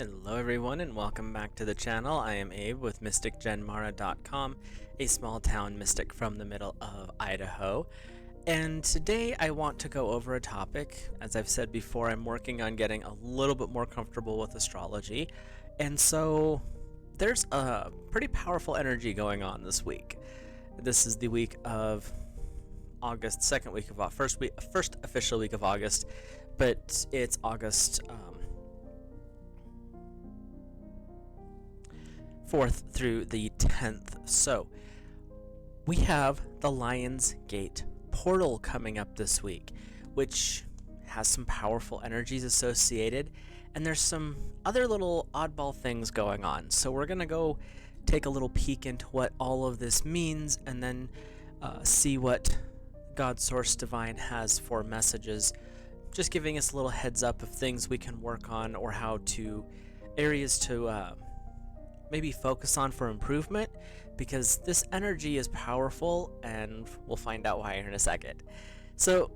Hello everyone and welcome back to the channel. I am Abe with MysticGenMara.com, a small town mystic from the middle of Idaho. And today I want to go over a topic. As I've said before, I'm working on getting a little bit more comfortable with astrology. And so there's a pretty powerful energy going on this week. This is the week of August, first official week of August, but it's August 4th through the 10th. So we have the Lion's Gate portal coming up this week, which has some powerful energies associated, and there's some other little oddball things going on. So we're gonna go take a little peek into what all of this means, and then see what God Source Divine has for messages, just giving us a little heads up of things we can work on, or how to areas to maybe focus on for improvement, because this energy is powerful, and we'll find out why here in a second. So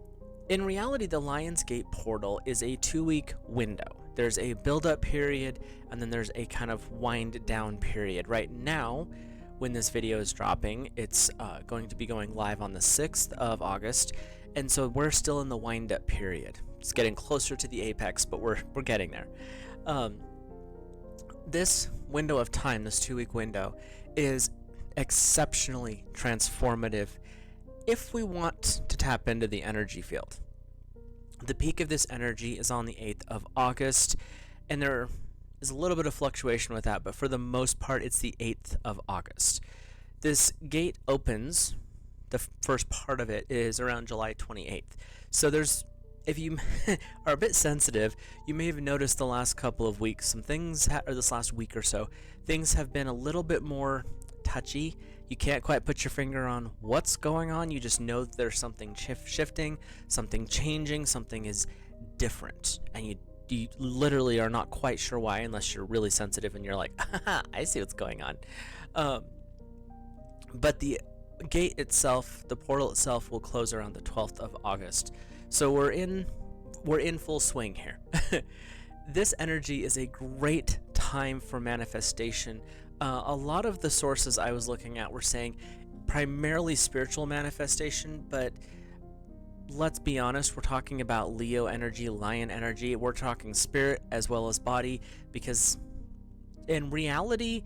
in reality, the Lion's Gate portal is a 2-week window. There's a build-up period, and then there's a kind of wind-down period. Right now, when this video is dropping, it's going to be going live on the 6th of August, and so we're still in the wind-up period. It's getting closer to the apex, but we're getting there. This window of time, this 2-week window, is exceptionally transformative if we want to tap into the energy field. The peak of this energy is on the 8th of August, and there is a little bit of fluctuation with that, but for the most part, it's the 8th of August. This gate opens, the first part of it is around July 28th. So if you are a bit sensitive, you may have noticed the last couple of weeks, some things, or this last week or so, things have been a little bit more touchy. You can't quite put your finger on what's going on. You just know that there's something shifting, something changing, something is different, and you literally are not quite sure why, unless you're really sensitive and you're like, I see what's going on. But the gate itself, the portal itself, will close around the 12th of August. So we're in full swing here. This energy is a great time for manifestation. A lot of the sources I was looking at were saying primarily spiritual manifestation, but let's be honest, we're talking about Leo energy, Lion energy. We're talking spirit as well as body, because in reality,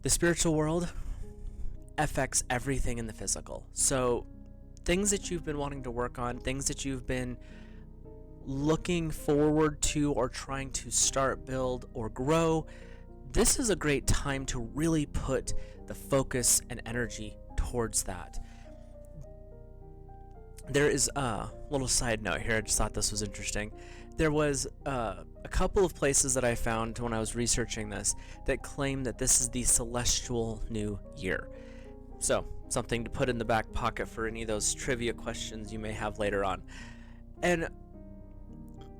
the spiritual world affects everything in the physical. So things that you've been wanting to work on, things that you've been looking forward to or trying to start, build, or grow, this is a great time to really put the focus and energy towards that. There is a little side note here, I just thought this was interesting. There was a couple of places that I found when I was researching this that claim that this is the celestial new year. So, something to put in the back pocket for any of those trivia questions you may have later on. And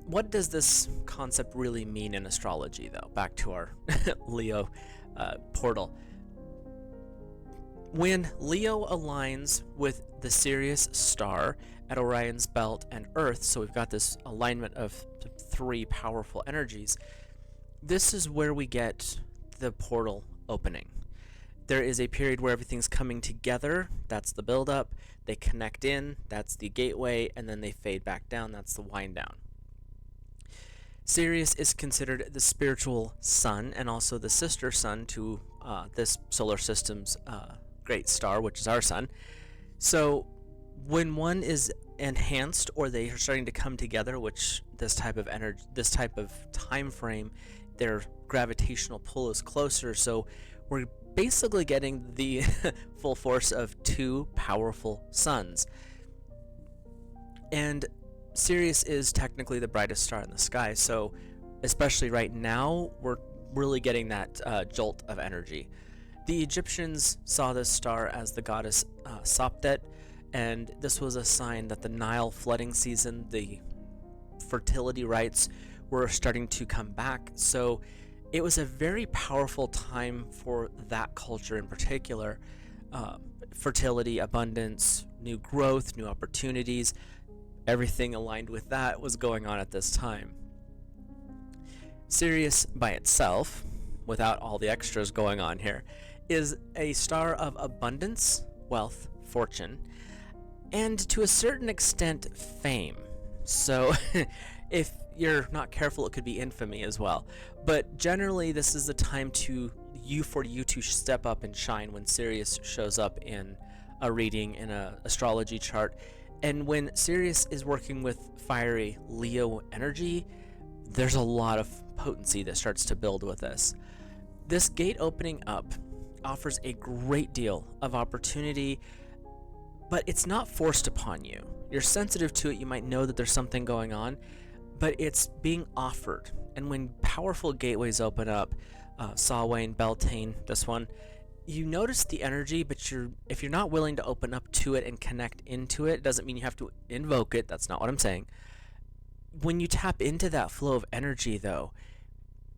what does this concept really mean in astrology, though? Back to our Leo portal. When Leo aligns with the Sirius star at Orion's belt and Earth, so we've got this alignment of 3 powerful energies, this is where we get the portal opening. There is a period where everything's coming together, that's the build-up, they connect in, that's the gateway, and then they fade back down, that's the wind down. Sirius is considered the spiritual sun, and also the sister sun to this solar system's great star, which is our sun. So when one is enhanced, or they are starting to come together, which this type of energy, this type of time frame, their gravitational pull is closer, so we're basically getting the full force of 2 powerful suns. And Sirius is technically the brightest star in the sky, so especially right now, we're really getting that jolt of energy. The Egyptians saw this star as the goddess Sopdet, and this was a sign that the Nile flooding season, the fertility rites, were starting to come back. So it was a very powerful time for that culture in particular. Fertility, abundance, new growth, new opportunities, everything aligned with that was going on at this time. Sirius by itself, without all the extras going on here, is a star of abundance, wealth, fortune, and to a certain extent, fame. So, if you're not careful, it could be infamy as well. But generally, this is the time for you to step up and shine when Sirius shows up in a reading in an astrology chart. And when Sirius is working with fiery Leo energy, there's a lot of potency that starts to build with this. This gate opening up offers a great deal of opportunity, but it's not forced upon you. You're sensitive to it, you might know that there's something going on, but it's being offered. And when powerful gateways open up, Samhain, Beltane, this one, you notice the energy, but if you're not willing to open up to it and connect into it, doesn't mean you have to invoke it. That's not what I'm saying. When you tap into that flow of energy, though,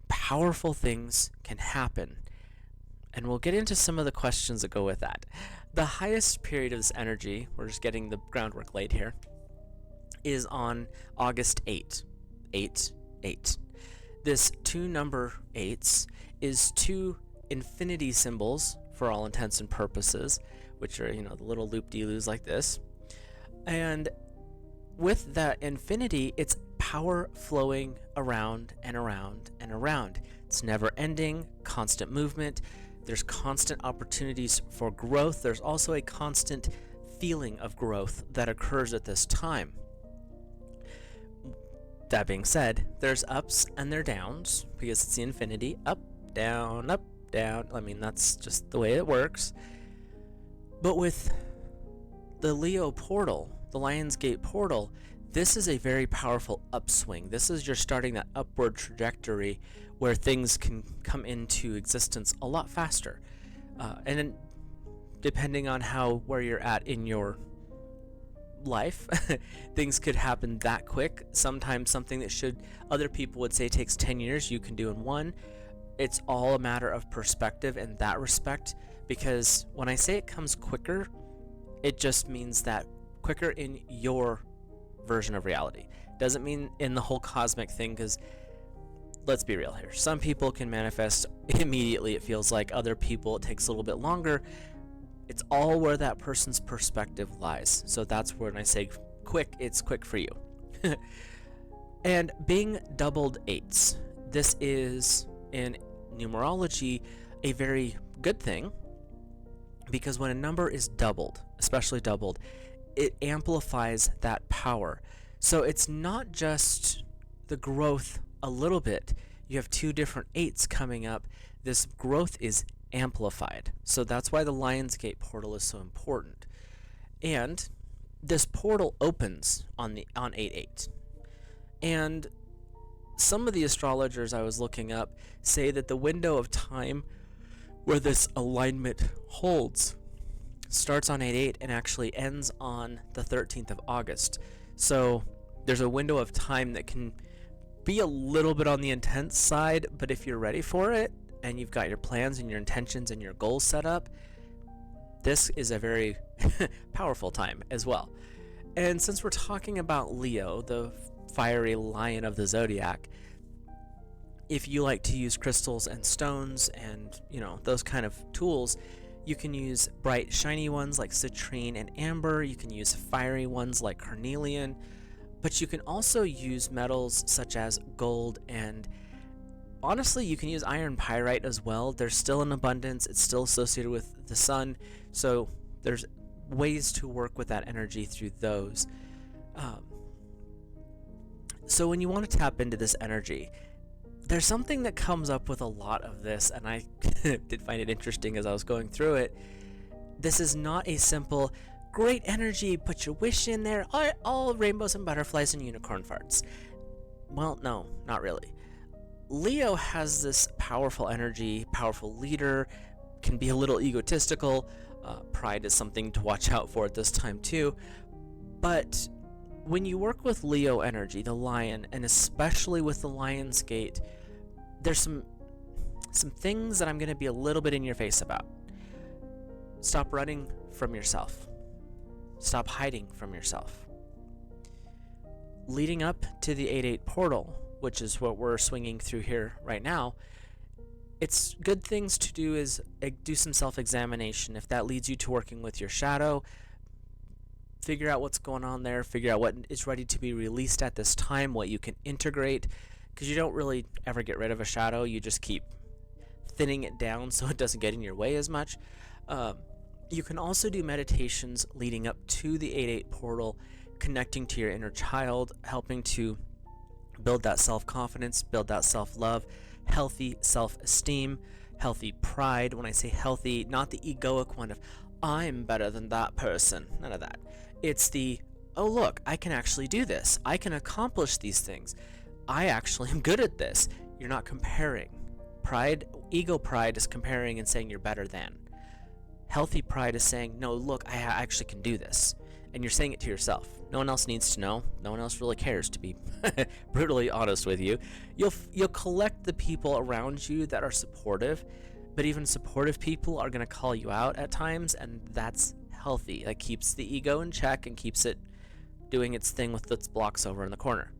powerful things can happen. And we'll get into some of the questions that go with that. The highest period of this energy, we're just getting the groundwork laid here, is on August 8. 8, 8. This 2 number 8s is 2 infinity symbols for all intents and purposes, which are, the little loop-de-loos like this. And with that infinity, it's power flowing around and around and around. It's never ending, constant movement. There's constant opportunities for growth. There's also a constant feeling of growth that occurs at this time. That being said, there's ups and there's downs because it's the infinity. Up, down, up, down. I mean, that's just the way it works. But with the Leo portal, the Lion's Gate portal, this is a very powerful upswing. This is you're starting that upward trajectory where things can come into existence a lot faster. And then depending on where you're at in your life, things could happen that quick. Sometimes something that other people would say takes 10 years, you can do in 1. It's all a matter of perspective in that respect, because when I say it comes quicker, it just means that quicker in your version of reality. Doesn't mean in the whole cosmic thing, because let's be real here. Some people can manifest immediately, it feels like. Other people, it takes a little bit longer. It's all where that person's perspective lies. So that's when I say quick, it's quick for you. And being doubled 8s, this is in numerology a very good thing, because when a number is doubled, especially doubled, it amplifies that power. So it's not just the growth a little bit. You have 2 different 8s coming up. This growth is amplified. So that's why the Lion's Gate portal is so important. And this portal opens on 8/8. And some of the astrologers I was looking up say that the window of time where this alignment holds starts on 8/8 and actually ends on the 13th of August. So there's a window of time that can be a little bit on the intense side, but if you're ready for it and you've got your plans and your intentions and your goals set up, this is a very powerful time as well. And since we're talking about Leo, the fiery lion of the zodiac, if you like to use crystals and stones and, those kind of tools, you can use bright, shiny ones like citrine and amber. You can use fiery ones like carnelian. But you can also use metals such as gold, and honestly, you can use iron pyrite as well. There's still an abundance. It's still associated with the sun. So there's ways to work with that energy through those. So when you want to tap into this energy, there's something that comes up with a lot of this, and I did find it interesting as I was going through it. This is not a simple, great energy, put your wish in there, all rainbows and butterflies and unicorn farts. Well, no, not really. Leo has this powerful energy, powerful leader, can be a little egotistical. Pride is something to watch out for at this time too. But when you work with Leo energy, the lion, and especially with the Lion's Gate, there's some things that I'm going to be a little bit in your face about. Stop running from yourself. Stop hiding from yourself. Leading up to the 8/8 portal, which is what we're swinging through here right now, it's good things to do is do some self-examination. If that leads you to working with your shadow, figure out what's going on there, figure out what is ready to be released at this time, what you can integrate, because you don't really ever get rid of a shadow, you just keep thinning it down so it doesn't get in your way as much. You can also do meditations leading up to the 8-8 portal, connecting to your inner child, helping to build that self-confidence, build that self-love, healthy self-esteem, healthy pride. When I say healthy, not the egoic one of, I'm better than that person. None of that. It's the, oh look, I can actually do this. I can accomplish these things. I actually am good at this. You're not comparing. Pride, ego pride is comparing and saying you're better than. Healthy pride is saying, no, look, I actually can do this. And you're saying it to yourself. No one else needs to know. No one else really cares, to be brutally honest with you. You'll collect the people around you that are supportive, but even supportive people are going to call you out at times, and that's healthy. That keeps the ego in check and keeps it doing its thing with its blocks over in the corner.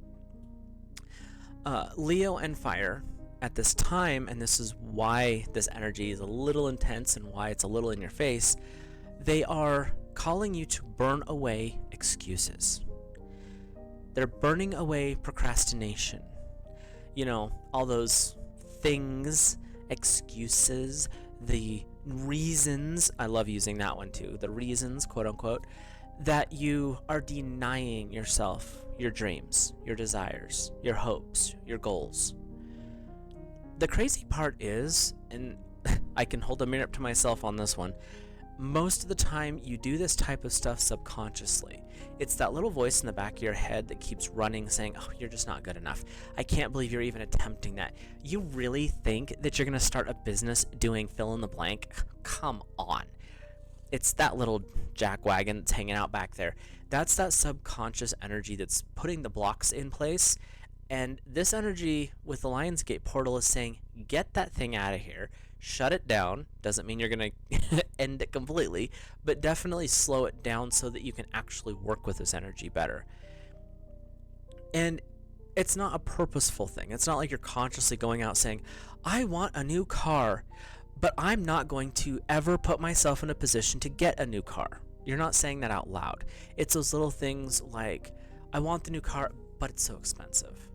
Leo and fire at this time, and this is why this energy is a little intense and why it's a little in your face, they are calling you to burn away excuses. They're burning away procrastination. You know, all those things, excuses, the reasons, I love using that one too, the reasons, quote unquote, that you are denying yourself your dreams, your desires, your hopes, your goals. The crazy part is, and I can hold a mirror up to myself on this one, most of the time you do this type of stuff subconsciously. It's that little voice in the back of your head that keeps running saying, oh, you're just not good enough. I can't believe you're even attempting that. You really think that you're going to start a business doing fill in the blank? Come on. It's that little jackwagon that's hanging out back there. That's that subconscious energy that's putting the blocks in place. And this energy with the Lionsgate portal is saying, get that thing out of here. Shut it down. Doesn't mean you're going to end it completely, but definitely slow it down so that you can actually work with this energy better. And it's not a purposeful thing. It's not like you're consciously going out saying, I want a new car, but I'm not going to ever put myself in a position to get a new car. You're not saying that out loud. It's those little things like, I want the new car, but it's so expensive.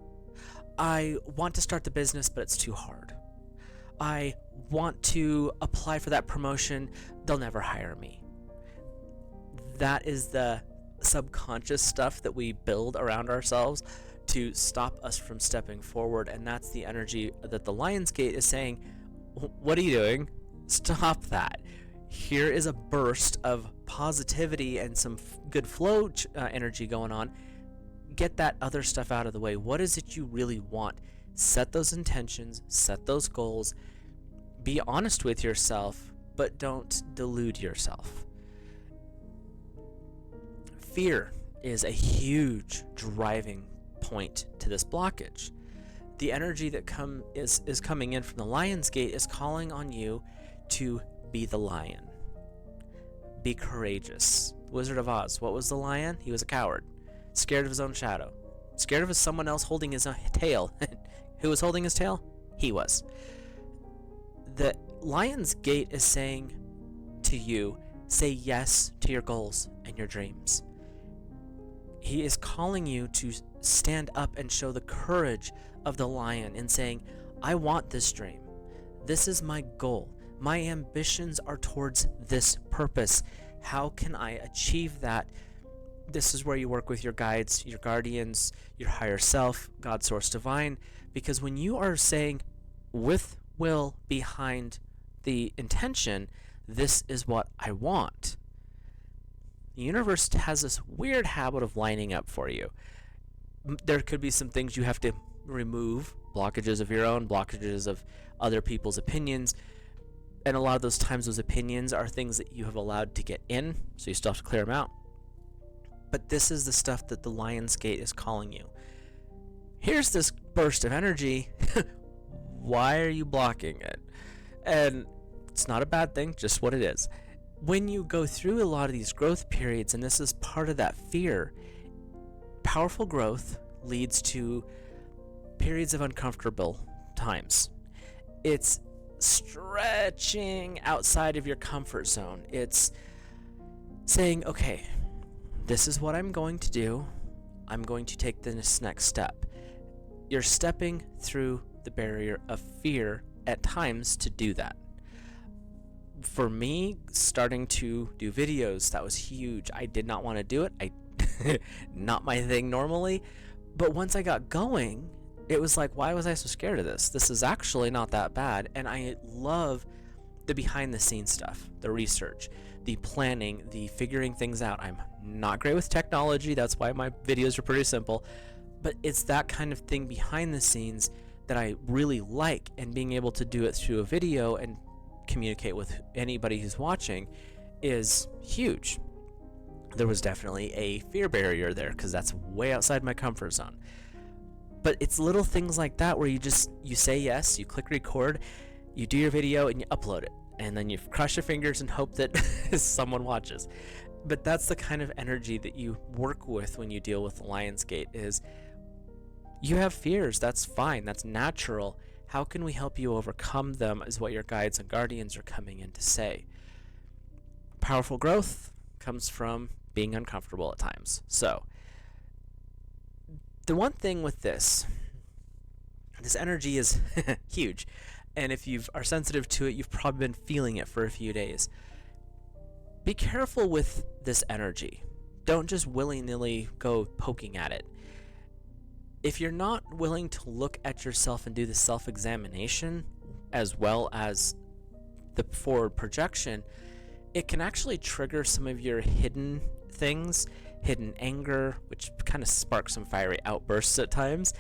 I want to start the business, but it's too hard. I want to apply for that promotion, they'll never hire me. That is the subconscious stuff that we build around ourselves to stop us from stepping forward, and that's the energy that the Lionsgate is saying, what are you doing? Stop that. Here is a burst of positivity and some good flow energy going on. Get that other stuff out of the way. What is it you really want? Set those intentions, set those goals, be honest with yourself, but don't delude yourself. Fear is a huge driving point to this blockage. The energy that is coming in from the Lionsgate is calling on you to be the lion. Be courageous. Wizard of Oz, what was the lion? He was a coward. Scared of his own shadow. Scared of someone else holding his tail. Who was holding his tail? He was. The Lionsgate is saying to you, say yes to your goals and your dreams. He is calling you to stand up and show the courage of the lion in saying, I want this dream. This is my goal. My ambitions are towards this purpose. How can I achieve that? This is where you work with your guides, your guardians, your higher self, God, Source, Divine, because when you are saying with will behind the intention, this is what I want, the universe has this weird habit of lining up for you. There could be some things you have to remove, blockages of your own, blockages of other people's opinions, and a lot of those times those opinions are things that you have allowed to get in, so you still have to clear them out. But this is the stuff that the Lionsgate is calling you. Here's this burst of energy. Why are you blocking it? And it's not a bad thing, just what it is. When you go through a lot of these growth periods, and this is part of that fear, powerful growth leads to periods of uncomfortable times. It's stretching outside of your comfort zone. It's saying, okay, this is what I'm going to do. I'm going to take this next step. You're stepping through the barrier of fear at times to do that. For me, starting to do videos, that was huge. I did not want to do it. Not my thing normally. But once I got going, it was like, why was I so scared of this? This is actually not that bad. And I love the behind the scenes stuff, the research, the planning, the figuring things out. I'm not great with technology. That's why my videos are pretty simple. But it's that kind of thing behind the scenes that I really like, and being able to do it through a video and communicate with anybody who's watching is huge. There was definitely a fear barrier there because that's way outside my comfort zone. But it's little things like that where you say yes, you click record, you do your video, and you upload it. And then you cross your fingers and hope that someone watches. But that's the kind of energy that you work with when you deal with Lionsgate. Is you have fears, that's fine, that's natural. How can we help you overcome them is what your guides and guardians are coming in to say. Powerful growth comes from being uncomfortable at times. So, the one thing with this energy is huge. And if you are sensitive to it, you've probably been feeling it for a few days. Be careful with this energy. Don't just willy-nilly go poking at it. If you're not willing to look at yourself and do the self-examination as well as the forward projection, it can actually trigger some of your hidden things, hidden anger, which kind of sparks some fiery outbursts at times.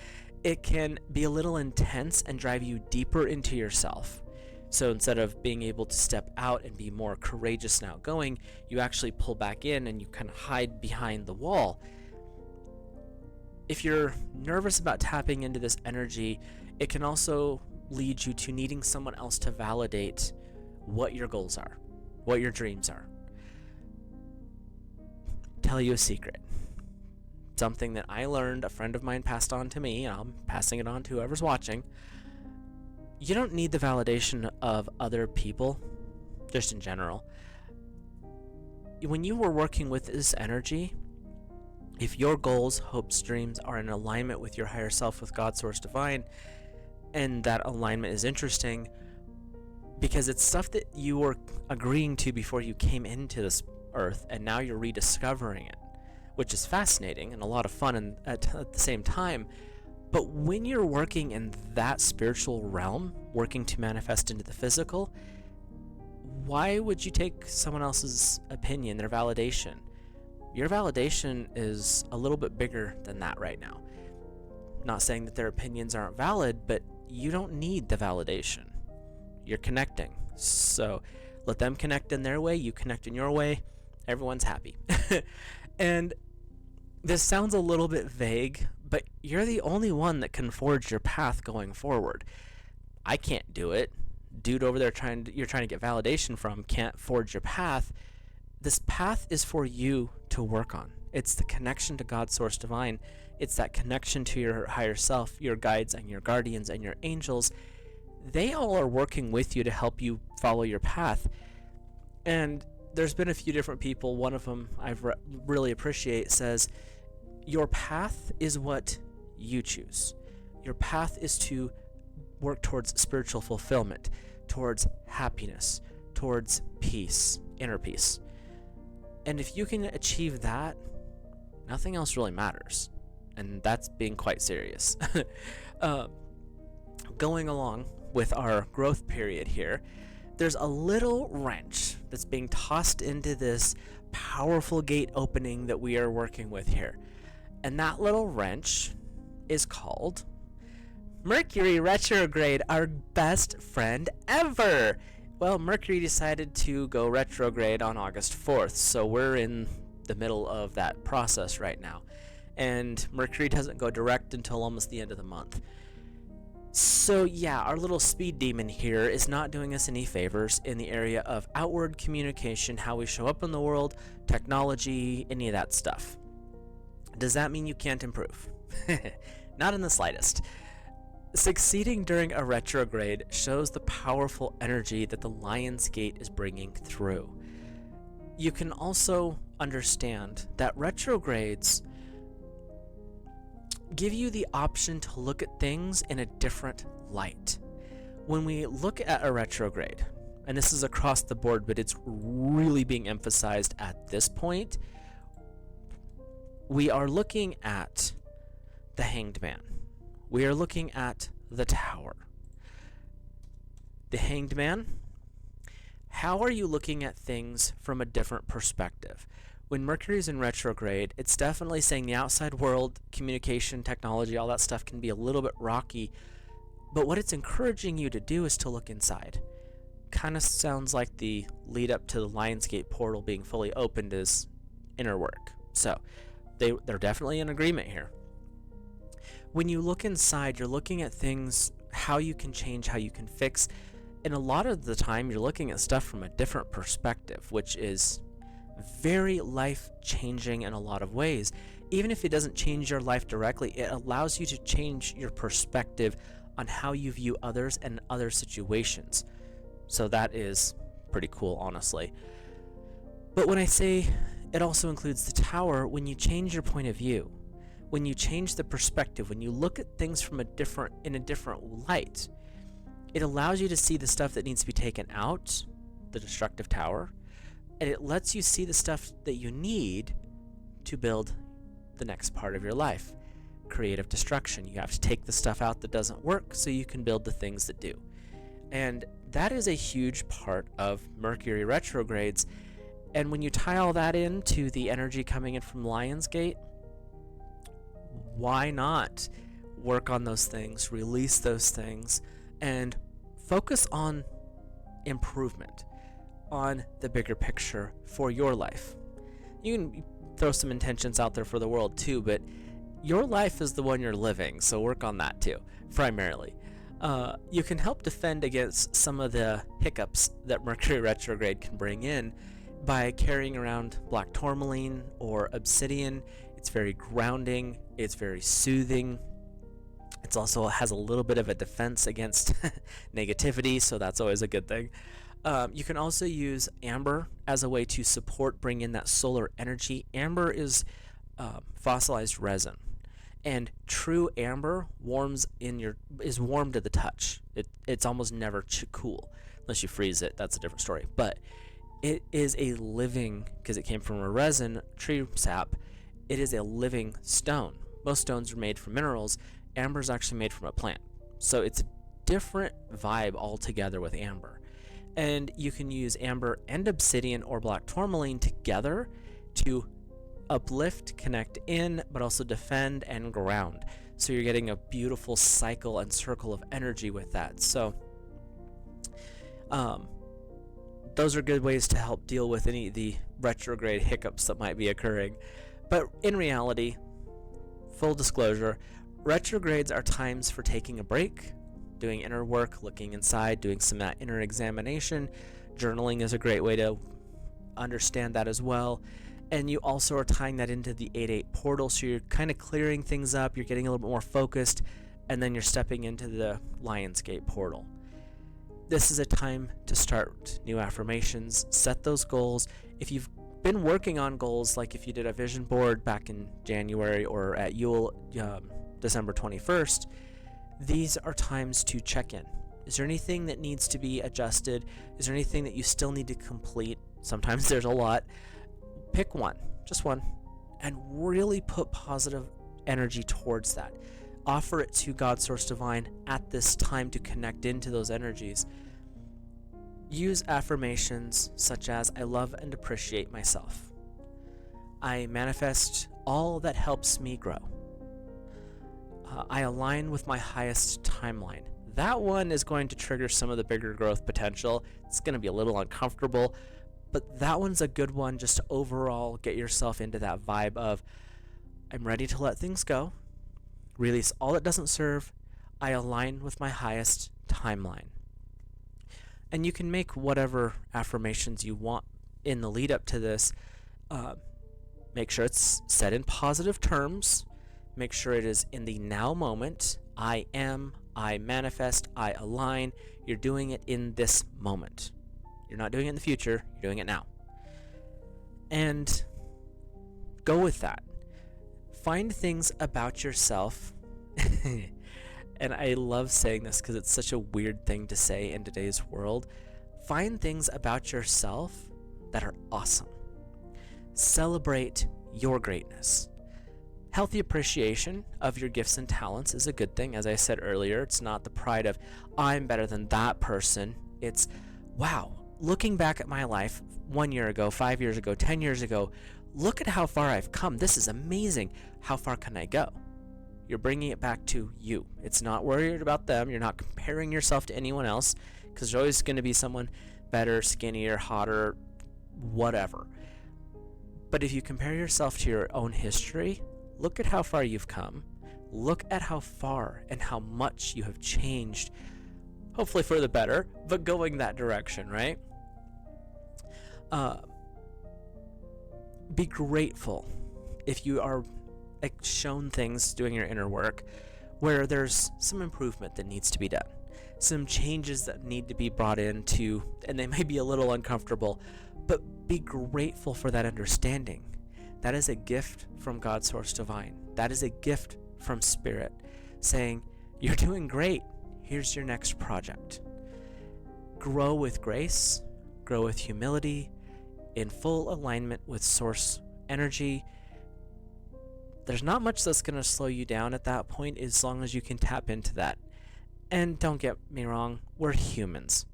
It can be a little intense and drive you deeper into yourself. So instead of being able to step out and be more courageous and outgoing, you actually pull back in and you kind of hide behind the wall. If you're nervous about tapping into this energy, it can also lead you to needing someone else to validate what your goals are, what your dreams are. Tell you a secret. Something that I learned, a friend of mine passed on to me, and I'm passing it on to whoever's watching. You don't need the validation of other people, just in general. When you were working with this energy, if your goals, hopes, dreams are in alignment with your higher self, with God, Source, Divine, and that alignment is interesting because it's stuff that you were agreeing to before you came into this earth, and now you're rediscovering it, which is fascinating and a lot of fun and at the same time. But when you're working in that spiritual realm, working to manifest into the physical, why would you take someone else's opinion, their validation? Your validation is a little bit bigger than that right now. Not saying that their opinions aren't valid, but you don't need the validation. You're connecting. So let them connect in their way, you connect in your way, everyone's happy. And this sounds a little bit vague, but you're the only one that can forge your path going forward. I can't do it. Dude over there you're trying to get validation from can't forge your path. This path is for you to work on. It's the connection to God, Source, Divine. It's that connection to your higher self, your guides and your guardians and your angels. They all are working with you to help you follow your path. And there's been a few different people. One of them I really appreciate says, your path is what you choose. Your path is to work towards spiritual fulfillment, towards happiness, towards peace, inner peace. And if you can achieve that, nothing else really matters. And that's being quite serious. Going along with our growth period here, there's a little wrench that's being tossed into this powerful gate opening that we are working with here. And that little wrench is called Mercury retrograde, our best friend ever. Well, Mercury decided to go retrograde on August 4th, so we're in the middle of that process right now. And Mercury doesn't go direct until almost the end of the month. So yeah, our little speed demon here is not doing us any favors in the area of outward communication, how we show up in the world, technology, any of that stuff. Does that mean you can't improve? Not in the slightest. Succeeding during a retrograde shows the powerful energy that the Lion's Gate is bringing through. You can also understand that retrogrades give you the option to look at things in a different light. When we look at a retrograde, and this is across the board, but it's really being emphasized at this point, we are looking at the Hanged Man. We are looking at the Tower. The Hanged Man, how are you looking at things from a different perspective? When Mercury's in retrograde, it's definitely saying the outside world, communication, technology, all that stuff can be a little bit rocky, but what it's encouraging you to do is to look inside. Kind of sounds like the lead up to the Lionsgate portal being fully opened is inner work. So they're definitely in agreement here. When you look inside, you're looking at things, how you can change, how you can fix, and a lot of the time you're looking at stuff from a different perspective, which is very life-changing in a lot of ways. Even if it doesn't change your life directly, it allows you to change your perspective on how you view others and other situations. So that is pretty cool, honestly. But when I say it also includes the Tower, when you change your point of view, when you change the perspective, when you look at things from in a different light, it allows you to see the stuff that needs to be taken out, the destructive Tower, and it lets you see the stuff that you need to build the next part of your life. Creative destruction. You have to take the stuff out that doesn't work so you can build the things that do. And that is a huge part of Mercury retrogrades. And when you tie all that into the energy coming in from Lionsgate, why not work on those things, release those things, and focus on improvement, on the bigger picture for your life. You can throw some intentions out there for the world too, but your life is the one you're living, so work on that too, primarily. You can help defend against some of the hiccups that Mercury retrograde can bring in by carrying around black tourmaline or obsidian. It's very grounding, it's very soothing. It also has a little bit of a defense against negativity, so that's always a good thing. You can also use amber as a way to bring in that solar energy. Amber is fossilized resin, and true amber is warm to the touch. It's almost never cool unless you freeze it. That's a different story. But it is a living, because it came from a resin tree sap. It is a living stone. Most stones are made from minerals. Amber is actually made from a plant, so it's a different vibe altogether with amber. And you can use amber and obsidian or black tourmaline together to uplift, connect in, but also defend and ground. So you're getting a beautiful cycle and circle of energy with that. So those are good ways to help deal with any of the retrograde hiccups that might be occurring. But in reality, full disclosure, retrogrades are times for taking a break, doing inner work, looking inside, doing some inner examination. Journaling is a great way to understand that as well. And you also are tying that into the 8-8 portal, so you're kind of clearing things up, you're getting a little bit more focused, and then you're stepping into the Lionsgate portal. This is a time to start new affirmations, set those goals. If you've been working on goals, like if you did a vision board back in January or at Yule, December 21st, these are times to check in. Is there anything that needs to be adjusted? Is there anything that you still need to complete? Sometimes there's a lot. Pick one, just one, and really put positive energy towards that. Offer it to God, Source Divine, at this time to connect into those energies. Use affirmations such as, I love and appreciate myself. I manifest all that helps me grow. I align with my highest timeline. That one is going to trigger some of the bigger growth potential. It's going to be a little uncomfortable, but that one's a good one just to overall get yourself into that vibe of, I'm ready to let things go, release all that doesn't serve, I align with my highest timeline. And you can make whatever affirmations you want in the lead up to this. Make sure it's said in positive terms. Make sure it is in the now moment. I am, I manifest, I align. You're doing it in this moment. You're not doing it in the future, you're doing it now. And go with that. Find things about yourself. And I love saying this because it's such a weird thing to say in today's world. Find things about yourself that are awesome. Celebrate your greatness. Healthy appreciation of your gifts and talents is a good thing. As I said earlier, it's not the pride of, I'm better than that person. It's, wow, looking back at my life 1 year ago, 5 years ago, 10 years ago, look at how far I've come. This is amazing. How far can I go? You're bringing it back to you. It's not worried about them. You're not comparing yourself to anyone else, because there's always going to be someone better, skinnier, hotter, whatever. But if you compare yourself to your own history, look at how far you've come. Look at how far and how much you have changed, hopefully for the better, but going that direction, right? Be grateful if you are shown things doing your inner work where there's some improvement that needs to be done, some changes that need to be brought into, and they may be a little uncomfortable, but be grateful for that understanding. That is a gift from God Source Divine. That is a gift from Spirit saying, you're doing great. Here's your next project. Grow with grace, grow with humility, in full alignment with Source energy. There's not much that's going to slow you down at that point as long as you can tap into that. And don't get me wrong, we're humans.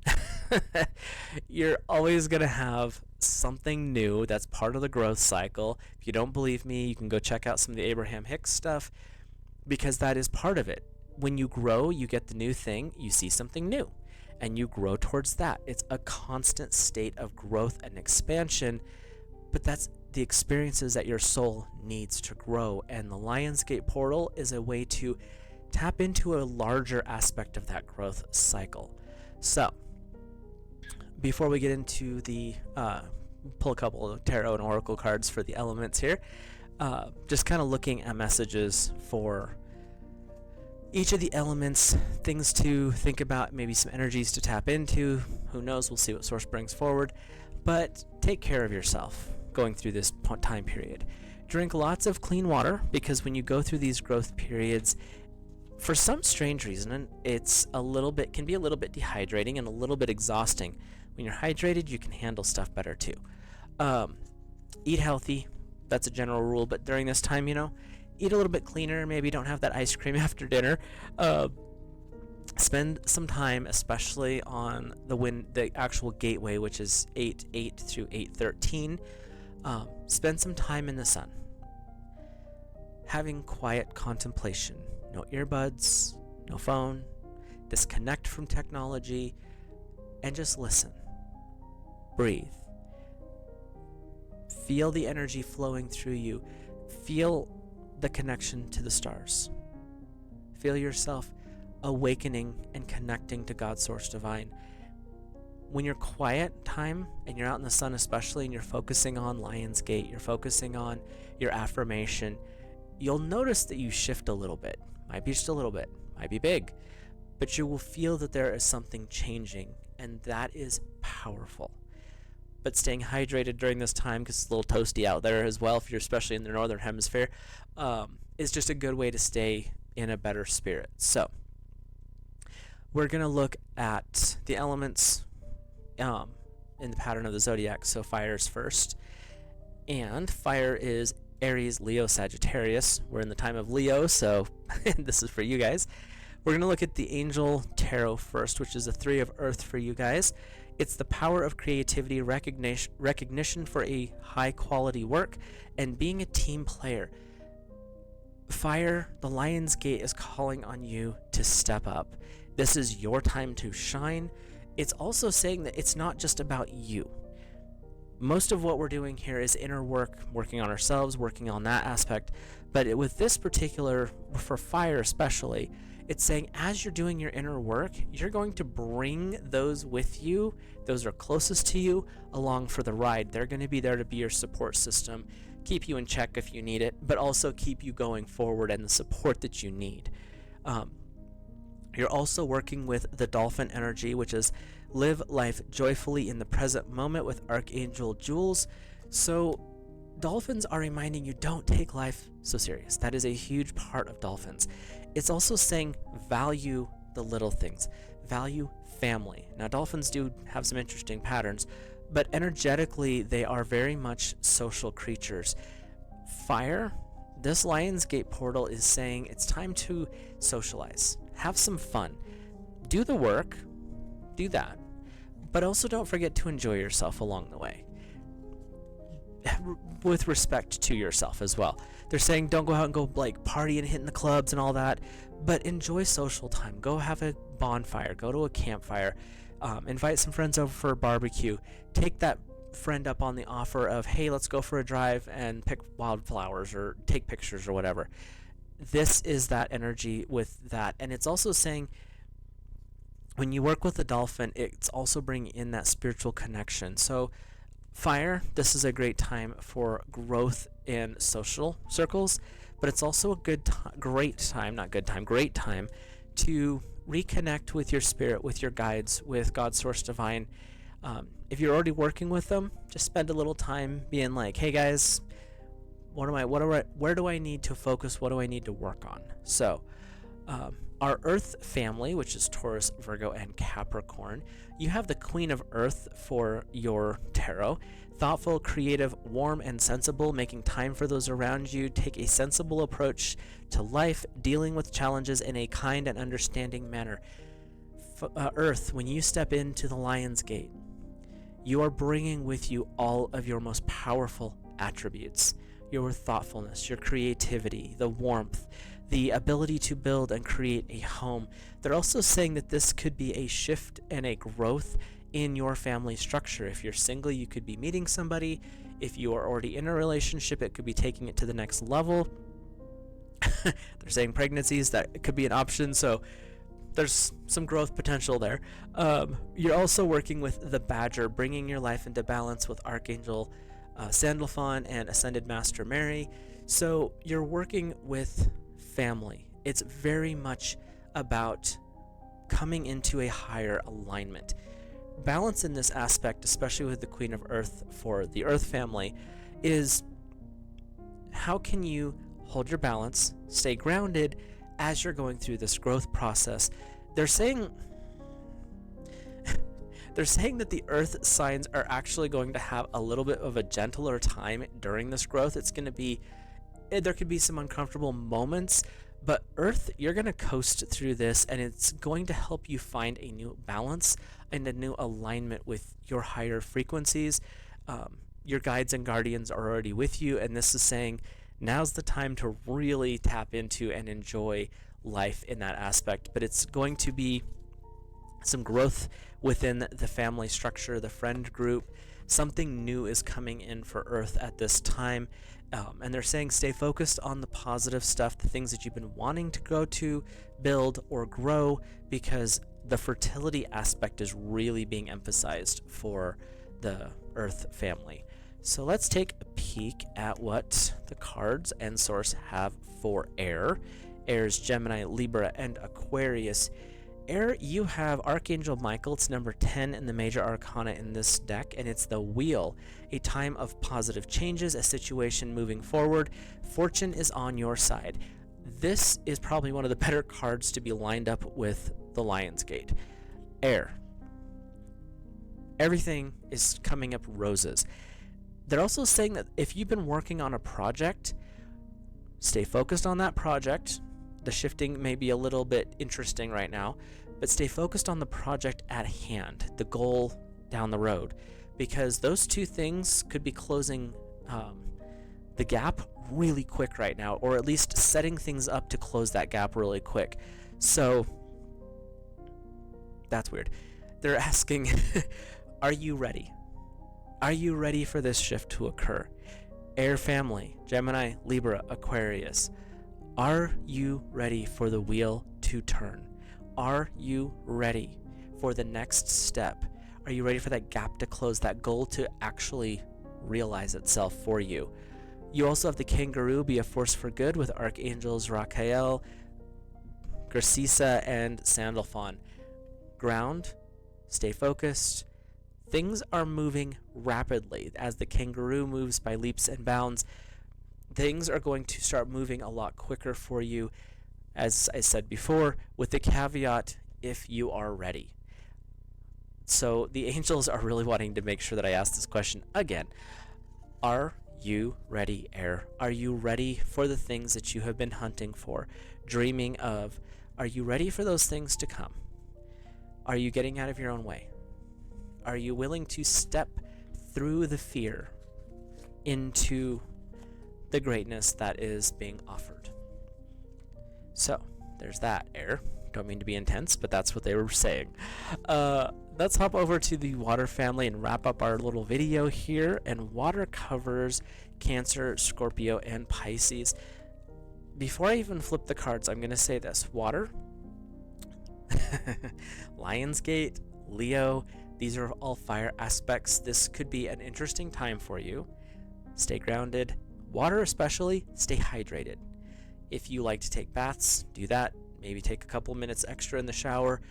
You're always going to have something new that's part of the growth cycle. If you don't believe me, you can go check out some of the Abraham Hicks stuff, because that is part of it. When you grow, you get the new thing, you see something new, and you grow towards that. It's a constant state of growth and expansion, but that's the experiences that your soul needs to grow, and the Lionsgate portal is a way to tap into a larger aspect of that growth cycle. So, before we get into the pull a couple of tarot and oracle cards for the elements here, just kind of looking at messages for each of the elements, things to think about, maybe some energies to tap into. Who knows? We'll see what Source brings forward. But take care of yourself going through this time period. Drink lots of clean water, because when you go through these growth periods, for some strange reason, it's can be a little bit dehydrating and a little bit exhausting. When you're hydrated, you can handle stuff better too. Eat healthy. That's a general rule, but during this time, eat a little bit cleaner. Maybe don't have that ice cream after dinner. Spend some time, especially on the actual gateway, which is 8/8 through 8/13. Spend some time in the sun, having quiet contemplation. No earbuds, no phone. Disconnect from technology, and just listen. Breathe. Feel the energy flowing through you. Feel the connection to the stars. Feel yourself awakening and connecting to God's Source Divine. When you're quiet time and you're out in the sun especially, and you're focusing on Lionsgate, you're focusing on your affirmation, you'll notice that you shift a little bit. Might be just a little bit, might be big, but you will feel that there is something changing, and that is powerful. But staying hydrated during this time, because it's a little toasty out there as well, if you're especially in the northern hemisphere, is just a good way to stay in a better spirit. So we're going to look at the elements in the pattern of the zodiac. So fire is first, and fire is Aries, Leo, Sagittarius. We're in the time of Leo, so this is for you guys. We're going to look at the Angel Tarot first, which is the 3 of Earth for you guys. It's the power of creativity, recognition for a high-quality work, and being a team player. Fire, the Lionsgate is calling on you to step up. This is your time to shine. It's also saying that it's not just about you. Most of what we're doing here is inner work, working on ourselves, working on that aspect. But with this particular, for fire especially, it's saying as you're doing your inner work, you're going to bring those with you, those are closest to you, along for the ride. They're going to be there to be your support system, keep you in check if you need it, but also keep you going forward and the support that you need. You're also working with the dolphin energy, which is live life joyfully in the present moment with Archangel Jules. So dolphins are reminding you, don't take life so serious. That is a huge part of dolphins. It's also saying value the little things, value family. Now, dolphins do have some interesting patterns, but energetically, they are very much social creatures. Fire, this Lionsgate portal is saying it's time to socialize, have some fun, do the work, do that, but also don't forget to enjoy yourself along the way, with respect to yourself as well. They're saying don't go out and go like party and hitting the clubs and all that, but enjoy social time. Go have a bonfire, go to a campfire, invite some friends over for a barbecue, take that friend up on the offer of, hey, let's go for a drive and pick wildflowers or take pictures or whatever. This is that energy with that. And it's also saying when you work with the dolphin, it's also bringing in that spiritual connection. So fire, this is a great time for growth in social circles, but it's also a great time to reconnect with your spirit, with your guides, with God Source Divine. If you're already working with them, just spend a little time being like, hey guys, where do I need to focus? What do I need to work on? So our Earth family, which is Taurus, Virgo, and Capricorn, you have the Queen of Earth for your tarot. Thoughtful, creative, warm, and sensible, making time for those around you. Take a sensible approach to life, dealing with challenges in a kind and understanding manner. Earth, when you step into the Lion's Gate, you are bringing with you all of your most powerful attributes. Your thoughtfulness, your creativity, the warmth, the ability to build and create a home. They're also saying that this could be a shift and a growth in your family structure. If you're single, you could be meeting somebody. If you are already in a relationship, it could be taking it to the next level. They're saying pregnancies, that could be an option, so there's some growth potential there. You're also working with the Badger, bringing your life into balance with Archangel Sandalphon and Ascended Master Mary. So you're working with family. It's very much about coming into a higher alignment. Balance in this aspect, especially with the Queen of Earth for the Earth family, is how can you hold your balance, stay grounded as you're going through this growth process. They're saying that the Earth signs are actually going to have a little bit of a gentler time during this growth. There could be some uncomfortable moments, but Earth, you're going to coast through this, and it's going to help you find a new balance and a new alignment with your higher frequencies. Your guides and guardians are already with you, and this is saying now's the time to really tap into and enjoy life in that aspect. But it's going to be some growth within the family structure, the friend group. Something new is coming in for Earth at this time. And they're saying stay focused on the positive stuff, the things that you've been wanting to go to, build, or grow, because the fertility aspect is really being emphasized for the Earth family. So let's take a peek at what the cards and source have for air. Air is Gemini, Libra, and Aquarius. Air, you have Archangel Michael. It's number 10 in the major arcana in this deck, and it's the Wheel, a time of positive changes, a situation moving forward. Fortune is on your side. This is probably one of the better cards to be lined up with the Lion's Gate. Air. Everything is coming up roses. They're also saying that if you've been working on a project, stay focused on that project. The shifting may be a little bit interesting right now, but stay focused on the project at hand, the goal down the road, because those two things could be closing the gap really quick right now, or at least setting things up to close that gap really quick. So that's weird. They're asking, are you ready? Are you ready for this shift to occur? Air family, Gemini, Libra, Aquarius. Are you ready for the wheel to turn? Are you ready for the next step? Are you ready for that gap to close, that goal to actually realize itself for you? You also have the Kangaroo, be a force for good, with Archangels Raphael, Gracisa and Sandalphon. Ground, stay focused. Things are moving rapidly as the kangaroo moves by leaps and bounds. Things are going to start moving a lot quicker for you, as I said before, with the caveat if you are ready. So the angels are really wanting to make sure that I ask this question again. Are you ready, Air? Are you ready for the things that you have been hunting for, dreaming of? Are you ready for those things to come? Are you getting out of your own way? Are you willing to step through the fear into the greatness that is being offered? So, there's that, Air. Don't mean to be intense, but that's what they were saying. Let's hop over to the water family and wrap up our little video here. And water covers Cancer, Scorpio, and Pisces. Before I even flip the cards, I'm going to say this. Water, Lionsgate, Leo, these are all fire aspects. This could be an interesting time for you. Stay grounded. Water especially, stay hydrated. If you like to take baths, do that. Maybe take a couple minutes extra in the shower.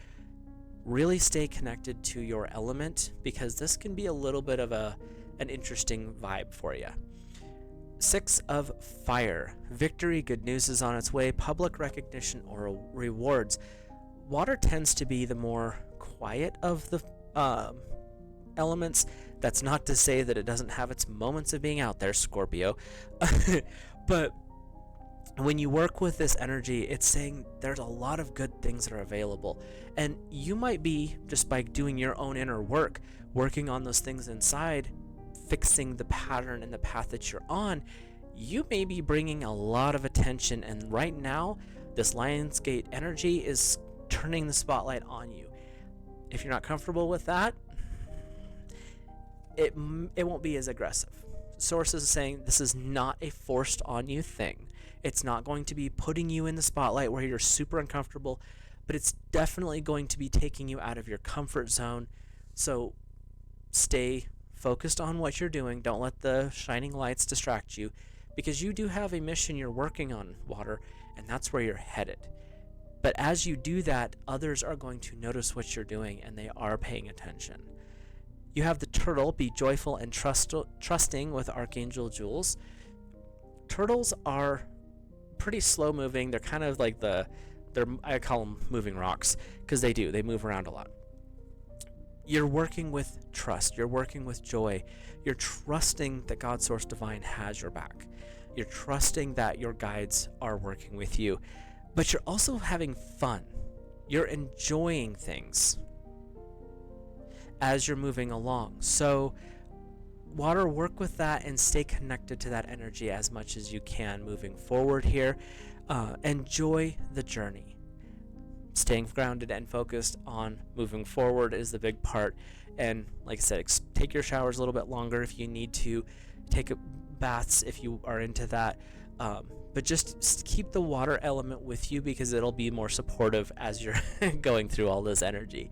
Really stay connected to your element, because this can be a little bit of an interesting vibe for you. 6 of Fire. Victory, good news is on its way. Public recognition or rewards. Water tends to be the more quiet of the elements. That's not to say that it doesn't have its moments of being out there, Scorpio. But when you work with this energy, it's saying there's a lot of good things that are available. And you might be, just by doing your own inner work, working on those things inside, fixing the pattern and the path that you're on, you may be bringing a lot of attention. And right now, this Lionsgate energy is turning the spotlight on you. If you're not comfortable with that, it won't be as aggressive. Sources are saying this is not a forced on you thing. It's not going to be putting you in the spotlight where you're super uncomfortable, but it's definitely going to be taking you out of your comfort zone. So stay focused on what you're doing. Don't let the shining lights distract you, because you do have a mission you're working on, Water, and that's where you're headed. But as you do that, others are going to notice what you're doing, and they are paying attention. You have the Turtle, be joyful and trusting with Archangel Jules. Turtles are pretty slow moving. They're kind of like I call them moving rocks, because they move around a lot. You're working with trust. You're working with joy. You're trusting that God Source Divine has your back. You're trusting that your guides are working with you. But you're also having fun. You're enjoying things as you're moving along. So Water, work with that and stay connected to that energy as much as you can moving forward here. Enjoy the journey. Staying grounded and focused on moving forward is the big part. And like I said, take your showers a little bit longer if you need to. Take baths if you are into that. But just keep the water element with you, because it'll be more supportive as you're going through all this energy.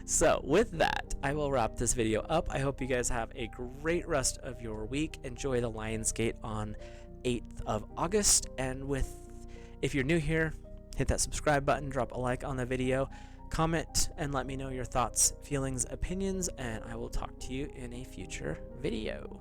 So with that, I will wrap this video up. I hope you guys have a great rest of your week. Enjoy the Lionsgate on 8th of August. And if you're new here, hit that subscribe button, drop a like on the video, comment, and let me know your thoughts, feelings, opinions, and I will talk to you in a future video.